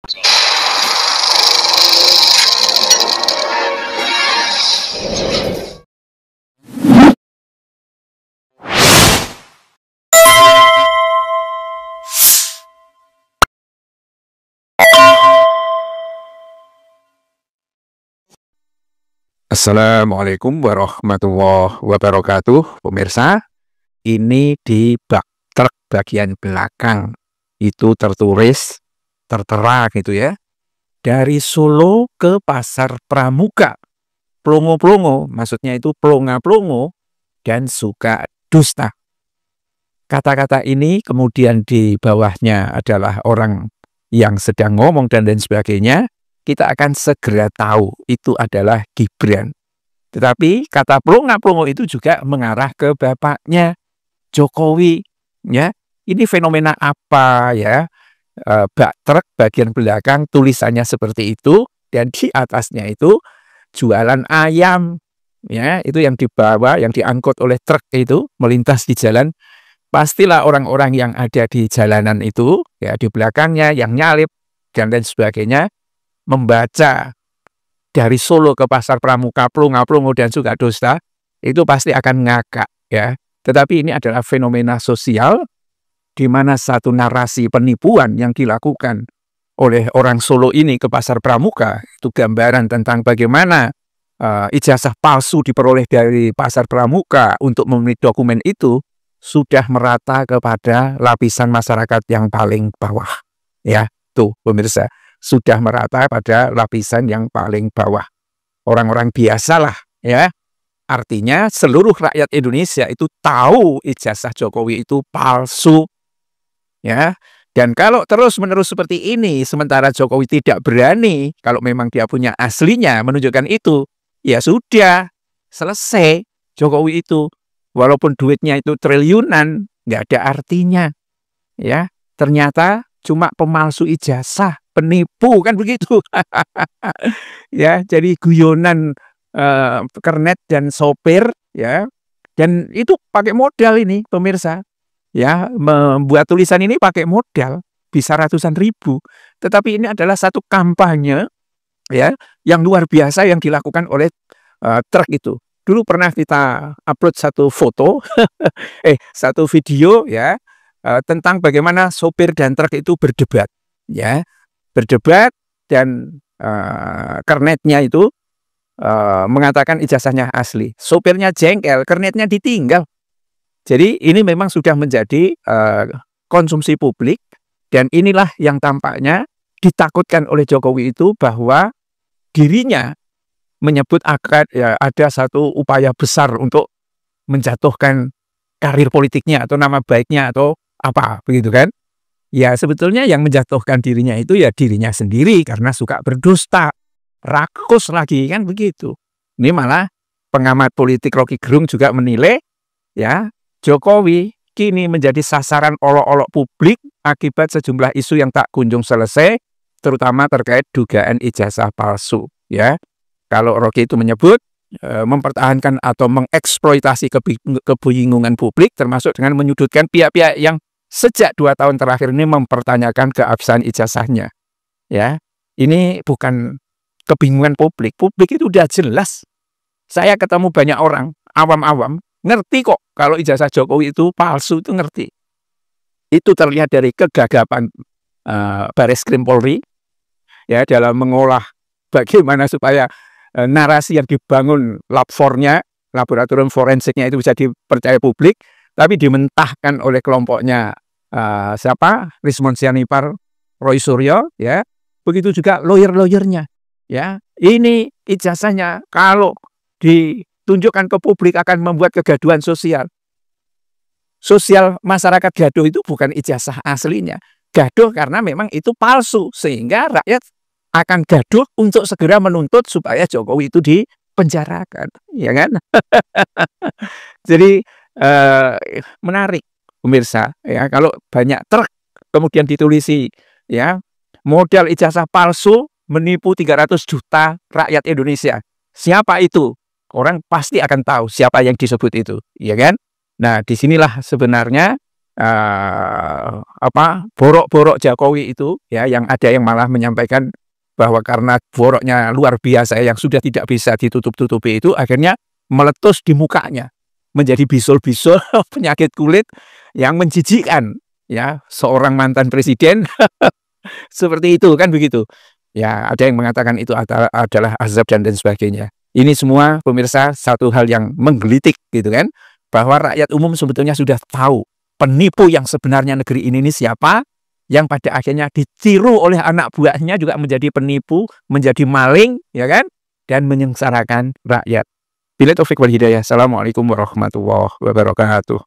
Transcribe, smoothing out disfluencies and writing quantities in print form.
Assalamualaikum warahmatullahi wabarakatuh. Pemirsa, ini di bak truk bagian belakang itu tertulis, tertera gitu ya, dari Solo ke Pasar Pramuka. Plongo-plongo, maksudnya itu plonga-plongo dan suka dusta. Kata-kata ini kemudian di bawahnya adalah orang yang sedang ngomong dan lain sebagainya. Kita akan segera tahu itu adalah Gibran. Tetapi kata plonga-plongo itu juga mengarah ke bapaknya Jokowi. Ya, ini fenomena apa ya? Bak truk bagian belakang tulisannya seperti itu dan di atasnya itu jualan ayam. Ya, itu yang dibawa, yang diangkut oleh truk itu melintas di jalan. Pastilah orang-orang yang ada di jalanan itu, ya di belakangnya yang nyalip dan lain sebagainya, membaca dari Solo ke Pasar Pramuka, plonga-plongo dan suka dusta, itu pasti akan ngakak ya. Tetapi ini adalah fenomena sosial di mana satu narasi penipuan yang dilakukan oleh orang Solo ini ke Pasar Pramuka, itu gambaran tentang bagaimana ijazah palsu diperoleh dari Pasar Pramuka untuk memenuhi dokumen itu sudah merata kepada lapisan masyarakat yang paling bawah. Ya, tuh pemirsa, sudah merata pada lapisan yang paling bawah. Orang-orang biasalah ya. Artinya seluruh rakyat Indonesia itu tahu ijazah Jokowi itu palsu. Ya. Dan kalau terus-menerus seperti ini, sementara Jokowi tidak berani, kalau memang dia punya aslinya menunjukkan itu, ya sudah, selesai Jokowi itu. Walaupun duitnya itu triliunan, nggak ada artinya. Ya, ternyata cuma pemalsu ijazah, penipu kan begitu. Ya, jadi guyonan kernet dan sopir ya. Dan itu pakai modal ini pemirsa. Ya, membuat tulisan ini pakai modal bisa ratusan ribu. Tetapi ini adalah satu kampanye ya yang luar biasa yang dilakukan oleh truk itu. Dulu pernah kita upload satu foto satu video ya tentang bagaimana sopir dan truk itu berdebat ya. Berdebat dan kernetnya itu mengatakan ijazahnya asli. Sopirnya jengkel, kernetnya ditinggal. Jadi ini memang sudah menjadi konsumsi publik dan inilah yang tampaknya ditakutkan oleh Jokowi itu bahwa dirinya menyebut ada satu upaya besar untuk menjatuhkan karir politiknya atau nama baiknya atau apa begitu kan. Ya sebetulnya yang menjatuhkan dirinya itu ya dirinya sendiri karena suka berdusta. Rakus lagi kan begitu. Ini malah pengamat politik Rocky Gerung juga menilai ya Jokowi kini menjadi sasaran olok-olok publik akibat sejumlah isu yang tak kunjung selesai, terutama terkait dugaan ijazah palsu ya. Kalau Rocky itu menyebut mempertahankan atau mengeksploitasi kebingungan publik termasuk dengan menyudutkan pihak-pihak yang sejak 2 tahun terakhir ini mempertanyakan keabsahan ijazahnya. Ya, ini bukan kebingungan publik. Publik itu udah jelas. Saya ketemu banyak orang awam-awam ngerti kok kalau ijazah Jokowi itu palsu, itu ngerti. Itu terlihat dari kegagapan Bareskrim Polri ya dalam mengolah bagaimana supaya narasi yang dibangun lab-4-nya, laboratorium forensiknya itu bisa dipercaya publik, tapi dimentahkan oleh kelompoknya Rismon Sianipar, Roy Suryo, ya. Begitu juga lawyer-lawyernya, ya. Ini ijazahnya kalau ditunjukkan ke publik akan membuat kegaduhan sosial. Sosial masyarakat gaduh itu bukan ijazah aslinya. Gaduh karena memang itu palsu, sehingga rakyat akan gaduh untuk segera menuntut supaya Jokowi itu dipenjarakan, ya kan? Jadi menarik pemirsa ya kalau banyak truk kemudian ditulisi ya modal ijazah palsu menipu 300 juta rakyat Indonesia. Siapa itu? Orang pasti akan tahu siapa yang disebut itu, ya kan? Nah, disinilah sebenarnya borok-borok Jokowi itu ya, yang ada yang malah menyampaikan bahwa karena boroknya luar biasa yang sudah tidak bisa ditutup-tutupi itu akhirnya meletus di mukanya, menjadi bisul-bisul penyakit kulit yang menjijikkan ya, seorang mantan presiden seperti itu kan begitu. Ya, ada yang mengatakan itu adalah azab dan lain sebagainya. Ini semua pemirsa satu hal yang menggelitik gitu kan, bahwa rakyat umum sebetulnya sudah tahu penipu yang sebenarnya negeri ini siapa, yang pada akhirnya ditiru oleh anak buahnya juga menjadi penipu, menjadi maling, ya kan, dan menyengsarakan rakyat. Billahi taufik wal hidayah. Assalamualaikum warahmatullahi wabarakatuh.